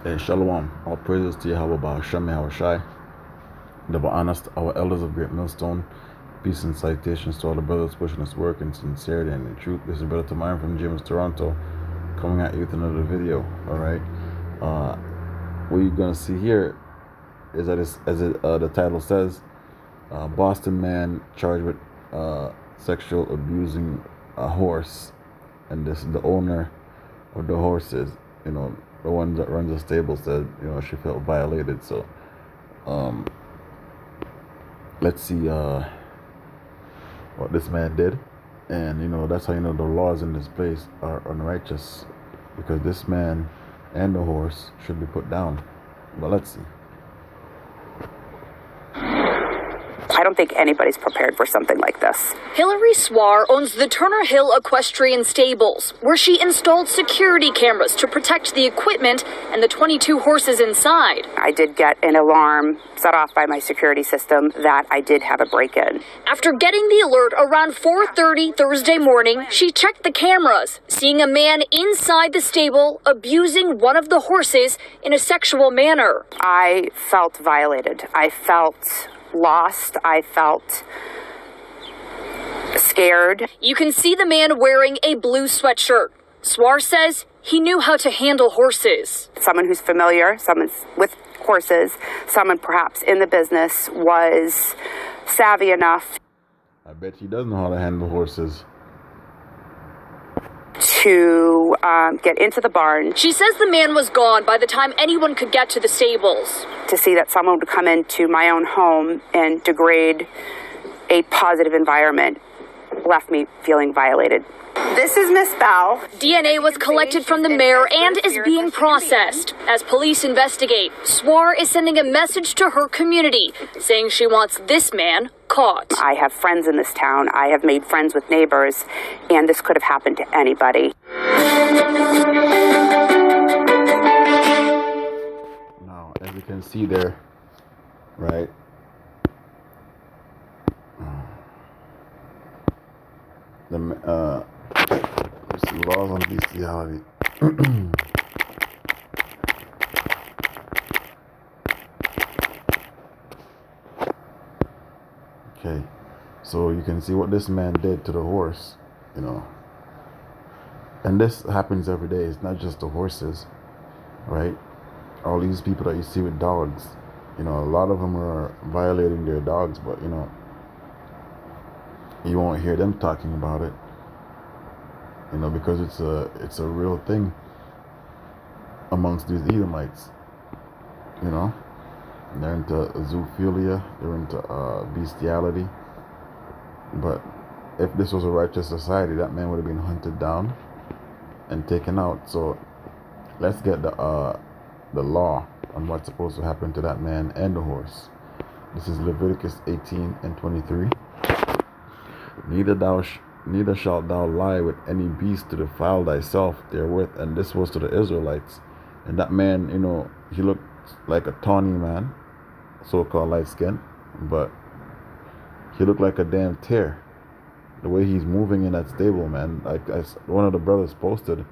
Hey, Shalom. All praises to Yahweh Ba'ashem Yahushai, the Ba'anas, our elders of Great Millstone. Peace and salutations to all the brothers pushing this work in sincerity and in truth. This is Brother Tamarian from James, Toronto, coming at you with another video. Alright. What you're going to see here is that, the title says, Boston man charged with sexual abusing a horse. And the owner of the horses, the one that runs the stable, said, she felt violated. So, let's see what this man did. And, that's how the laws in this place are unrighteous, because this man and the horse should be put down. But let's see. I don't think anybody's prepared for something like this. Hillary Swar owns the Turner Hill Equestrian Stables, where she installed security cameras to protect the equipment and the 22 horses inside. I did get an alarm set off by my security system that I did have a break-in. After getting the alert around 4:30 Thursday morning, she checked the cameras, seeing a man inside the stable abusing one of the horses in a sexual manner. I felt violated. I felt lost. I felt scared. You can see the man wearing a blue sweatshirt. Swar says he knew how to handle horses. Someone who's familiar, someone with horses, someone perhaps in the business, was savvy enough. I bet he does know how to handle horses. To get into the barn. She says the man was gone by the time anyone could get to the stables. To see that someone would come into my own home and degrade a positive environment left me feeling violated. This is Miss Bell. DNA was collected from the mare and is being processed. As police investigate, Swar is sending a message to her community, saying she wants this man caught. I have friends in this town. I have made friends with neighbors, and this could have happened to anybody. Now, as you can see there, right? There's some laws on beastiality. Okay, so you can see what this man did to the horse, and this happens every day. It's not just the horses, right? All these people that you see with dogs, a lot of them are violating their dogs, but you won't hear them talking about it, because it's a real thing amongst these Edomites. They're into zoophilia, they're into bestiality. But if this was a righteous society, that man would have been hunted down and taken out. So let's get the law on what's supposed to happen to that man and the horse. This is Leviticus 18:23. Neither shalt thou lie with any beast to defile thyself therewith. And this was to the Israelites. And that man, he looked like a tawny man, so-called light skin, but he looked like a damn tear. The way he's moving in that stable, man. Like one of the brothers posted.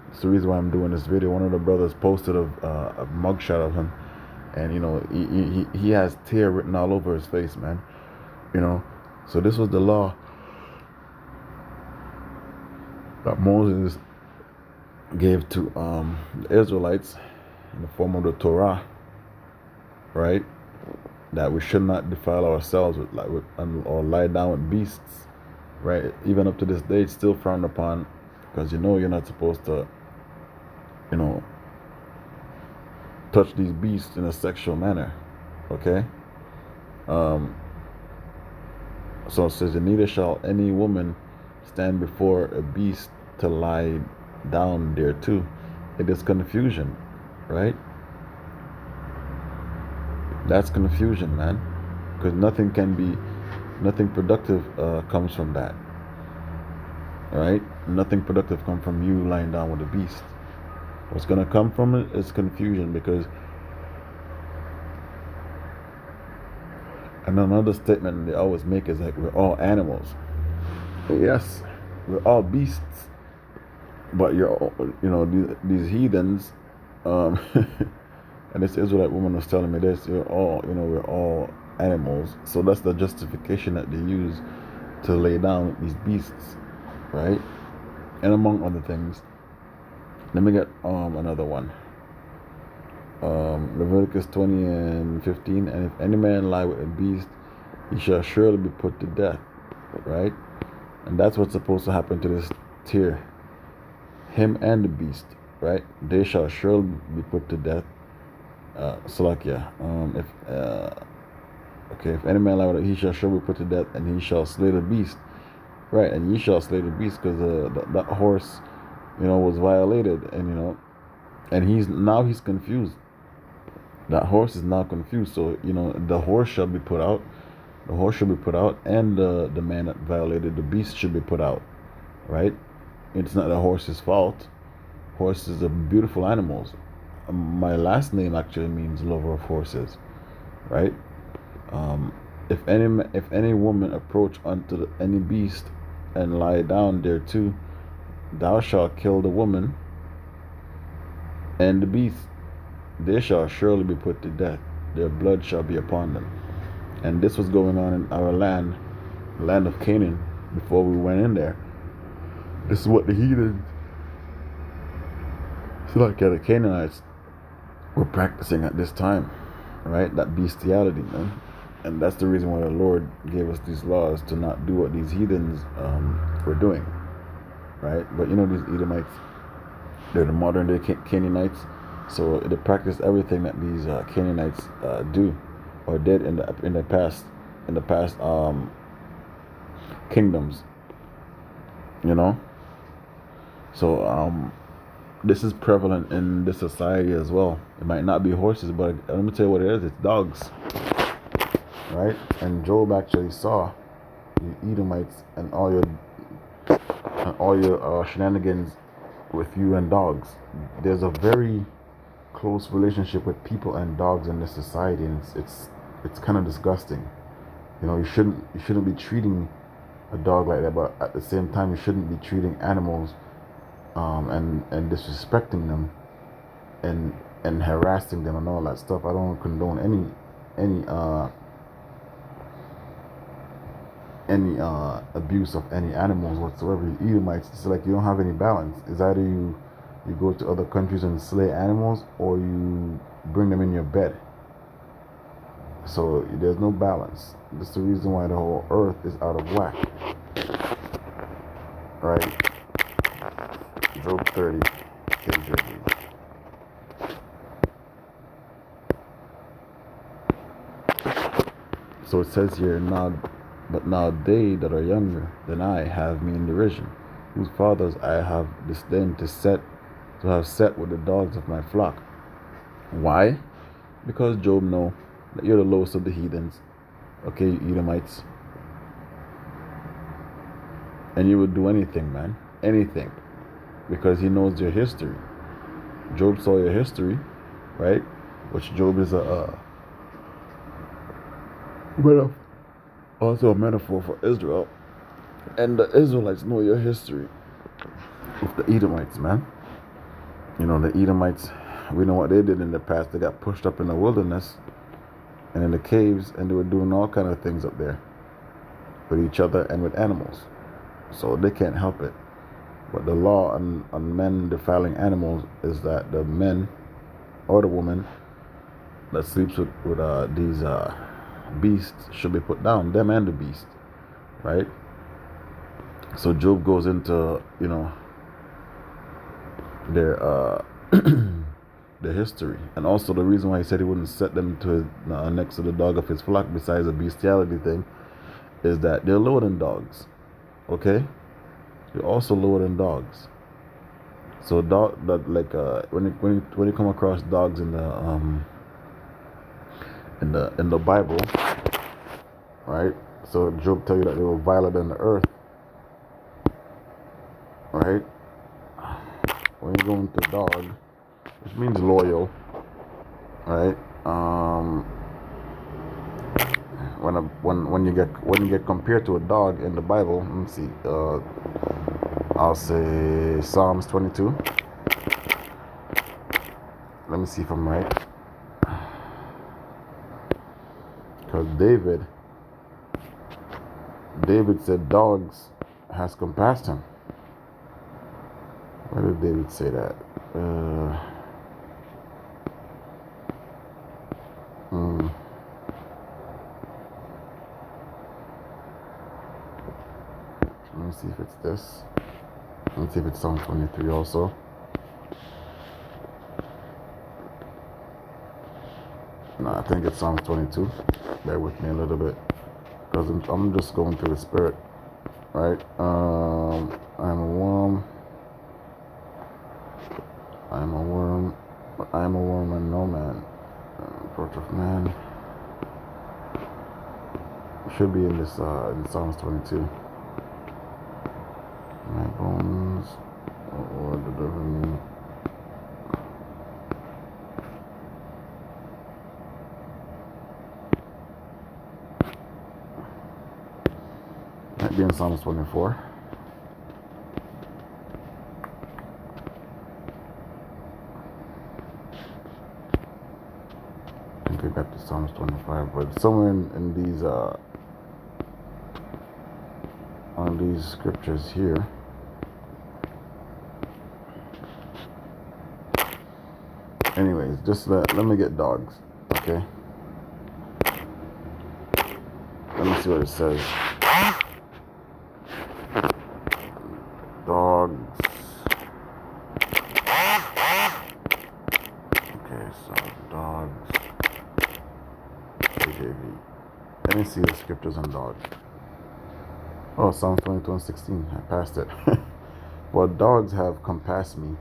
It's the reason why I'm doing this video. One of the brothers posted a mugshot of him, and he has tear written all over his face, man. So this was the law that Moses gave to the Israelites in the form of the Torah, right? That we should not defile ourselves or lie down with beasts, right? Even up to this day, it's still frowned upon, because you're not supposed to, touch these beasts in a sexual manner, okay? So it says, neither shall any woman stand before a beast to lie down thereto. It is confusion, right? That's confusion, man, because nothing productive comes from that, right? Nothing productive comes from you lying down with a beast. What's going to come from it is confusion, because and another statement they always make is like, we're all animals. Yes, we're all beasts, but these heathens And this Israelite woman was telling me this, we're all animals. So that's the justification that they use to lay down these beasts, right? And among other things. Let me get another one. Leviticus 20:15, and if any man lie with a beast, he shall surely be put to death, right? And that's what's supposed to happen to this tier, him and the beast, right? They shall surely be put to death. If any man lie with it, he shall surely be put to death, and he shall slay the beast, right? And ye shall slay the beast, because that horse, was violated, and he's confused. That horse is now confused. So, the horse shall be put out. The horse should be put out, and the man that violated the beast should be put out, right? It's not the horse's fault. Horses are beautiful animals. My last name actually means lover of horses, right? If any woman approach unto any beast and lie down thereto, thou shalt kill the woman and the beast. They shall surely be put to death. Their blood shall be upon them. And this was going on in our land, the land of Canaan, before we went in there. This is what the heathens, the Canaanites, were practicing at this time, right? That bestiality, man. And that's the reason why the Lord gave us these laws, to not do what these heathens were doing, right? But these Edomites, they're the modern day Canaanites. So they practice everything that these Canaanites do or did in the past kingdoms. So this is prevalent in this society as well. It might not be horses, but let me tell you what it is. It's dogs, right? And Job actually saw the Edomites and all your shenanigans with you and dogs. There's a very close relationship with people and dogs in this society, and it's kind of disgusting. You shouldn't be treating a dog like that, but at the same time, you shouldn't be treating animals and disrespecting them and harassing them and all that stuff. I don't condone any abuse of any animals whatsoever. You Edomites, it's like you don't have any balance. It's either you go to other countries and slay animals, or you bring them in your bed. So there's no balance. That's the reason why the whole earth is out of whack, right? Job 30, KJV. So it says here, but now they that are younger than I have me in derision, whose fathers I have disdained to have set with the dogs of my flock. Why? Because Job know that you're the lowest of the heathens, okay, you Edomites, and you would do anything, man, anything, because he knows your history. Job saw your history, right? Which Job is also a metaphor for Israel, and the Israelites know your history with the Edomites, man. The Edomites, we know what they did in the past. They got pushed up in the wilderness and in the caves, and they were doing all kind of things up there with each other and with animals. So they can't help it. But the law on men defiling animals is that the men or the woman that sleeps with these beasts should be put down, them and the beast, right? So Job goes into their their history, and also the reason why he said he wouldn't set them to next to the dog of his flock, besides the bestiality thing, is that they're lower than dogs. Okay, they're also lower than dogs. So when you come across dogs in the Bible, right? So Job tell you that they were violent in the earth, right? When you go into dog, which means loyal, right? When you get compared to a dog in the Bible, let me see. I'll say Psalms 22. Let me see if I'm right. Because David said dogs has compassed him. Why did David say that? Let me see if it's this. Let me see if it's Psalm 23 also. No, I think it's Psalm 22. Bear with me a little bit. Because I'm just going through the spirit. Right? I'm a worm. But I am a worm and no man. Approach of man. It should be in this in Psalms 22. My bones, or deliver me. Might be in Psalms 24. I think I got to Psalms 25, but somewhere in these on these scriptures here. Anyways, just let me get dogs, okay? Let me see what it says. Dogs. Okay, so dogs. KJV. Let me see the scriptures on dogs. Oh, Psalm 22:16. I passed it. But dogs have compassed me.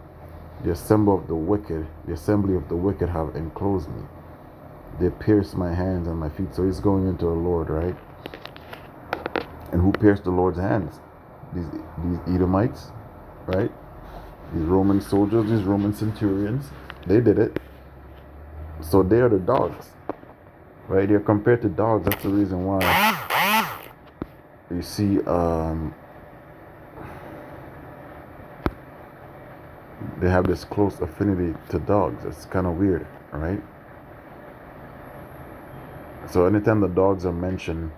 The assembly of the wicked have enclosed me. They pierced my hands and my feet. So he's going into the Lord, right? And who pierced the Lord's hands? These Edomites, right? These Roman soldiers, these Roman centurions, they did it. So they are the dogs, right? They're compared to dogs. That's the reason why you see they have this close affinity to dogs. It's kind of weird, right? So anytime the dogs are mentioned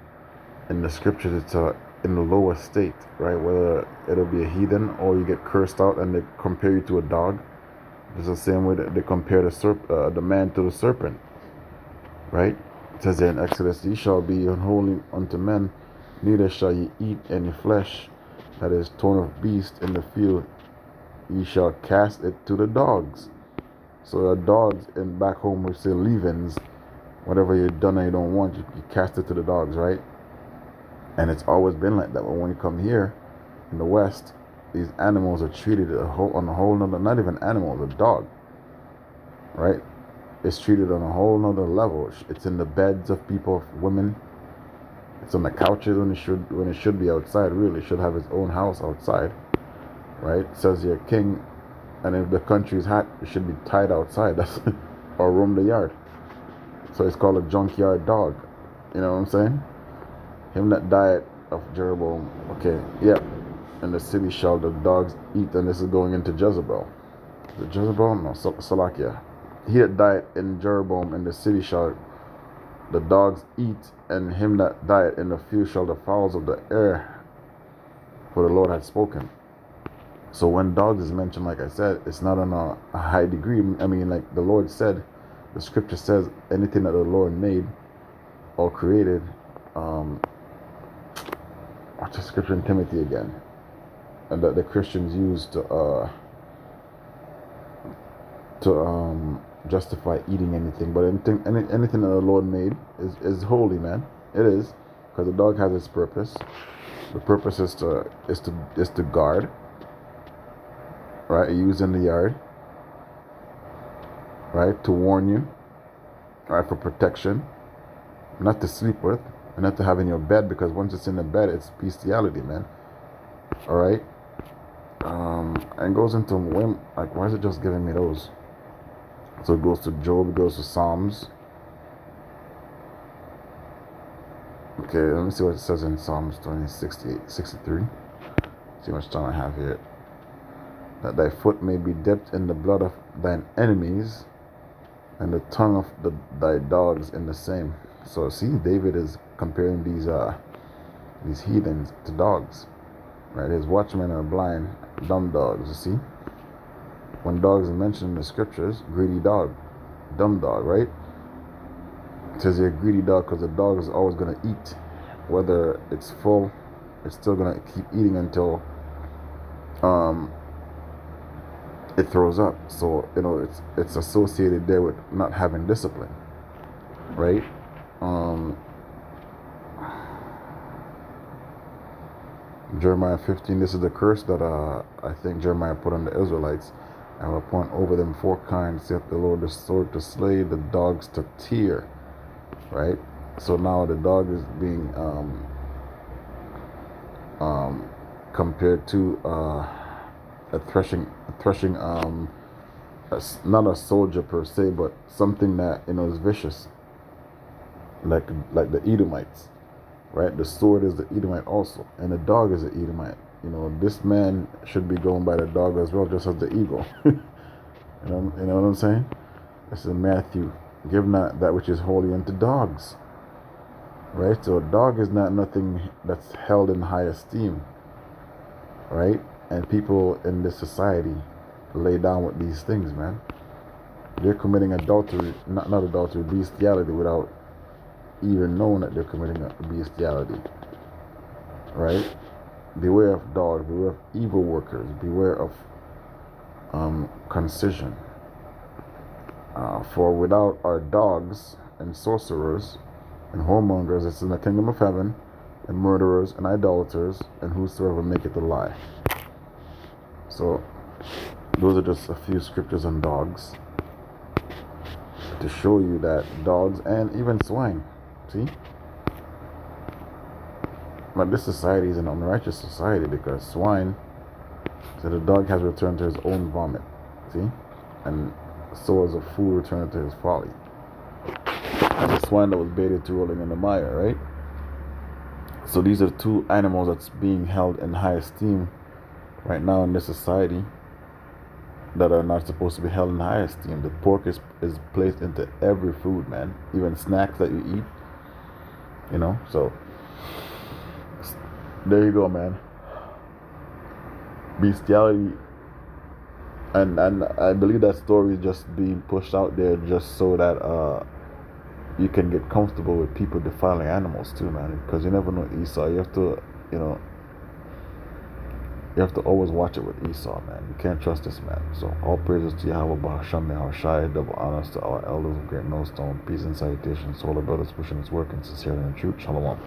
in the scriptures, it's in the lower state, right? Whether it'll be a heathen or you get cursed out and they compare you to a dog. It's the same way that they compare the man to the serpent, right? It says there in Exodus, ye shall be unholy unto men, neither shall ye eat any flesh that is torn of beast in the field. Ye shall cast it to the dogs. So the dogs in back home we say leavings, whatever you've done and you don't want, you cast it to the dogs, right? And it's always been like that. But when you come here in the West, these animals are treated on a whole nother, not even animals, a dog, right? It's treated on a whole nother level. It's in the beds of people, women. It's on the couches when it should be outside. Really, it should have its own house outside. Right? It says you're king, and if the country is hot, it should be tied outside. Or roam the yard. So it's called a junkyard dog. You know what I'm saying? Him that died of Jeroboam. Okay, yep. In the city shall the dogs eat, and this is going into Jezebel. Is it Jezebel? No, Salakia. He that died in Jeroboam, in the city shall the dogs eat, and him that died in the field shall the fowls of the air. For the Lord had spoken. So when dogs is mentioned, like I said, it's not on a high degree. I mean, like the Lord said, the scripture says anything that the Lord made or created, what's the scripture in Timothy again? And that the Christians use to justify eating anything. But anything that the Lord made is holy, man. It is, because the dog has its purpose. The purpose is to guard. Right, used in the yard, right, to warn you, right, for protection, not to sleep with, and not to have in your bed, because once it's in the bed, it's bestiality, man. All right, and goes into like, why is it just giving me those? So it goes to Job, it goes to Psalms. Okay, let me see what it says in Psalms 68, 63. See how much time I have here. That thy foot may be dipped in the blood of thine enemies, and the tongue of thy dogs in the same. So see, David is comparing these heathens to dogs, right? His watchmen are blind, dumb dogs. You see, when dogs are mentioned in the scriptures, greedy dog, dumb dog, right? It says you're a greedy dog because the dog is always gonna eat, whether it's full, it's still gonna keep eating until it throws up. So it's associated there with not having discipline, right? Jeremiah 15, this is the curse that I think Jeremiah put on the Israelites. I will appoint over them 4 kinds, saith the Lord, the sword to slay, the dogs to tear, right? So now the dog is being compared to a threshing not a soldier per se, but something that is vicious, like the Edomites, right? The sword is the Edomite also, and the dog is the Edomite. This man should be going by the dog as well, just as the eagle. you know what I'm saying? This is Matthew. Give not that which is holy unto dogs, right? So a dog is not nothing that's held in high esteem, right? And people in this society lay down with these things, man. They're committing adultery, not adultery, bestiality, without even knowing that they're committing a bestiality, right? Beware of dogs, beware of evil workers, beware of concision. For without our dogs and sorcerers and whoremongers, it's in the kingdom of heaven, and murderers and idolaters, and whosoever maketh a lie. So those are just a few scriptures on dogs to show you that dogs and even swine, see? But this society is an unrighteous society, because swine, so the dog has returned to his own vomit, see? And so as a fool returned to his folly. And the swine that was baited to rolling in the mire, right? So these are 2 animals that's being held in high esteem right now in this society, that are not supposed to be held in high esteem. The pork is placed into every food, man. Even snacks that you eat, so there you go, man. Bestiality, and I believe that story is just being pushed out there just so that you can get comfortable with people defiling animals too, man. Because you never know Esau. You have to, you have to always watch it with Esau, man. You can't trust this man. So all praises to Yahweh, Bahasham, Yahushai, double honors to our elders of Great Millstone. Peace and salutations to all the brothers pushing this work in sincerity and truth. Shalom.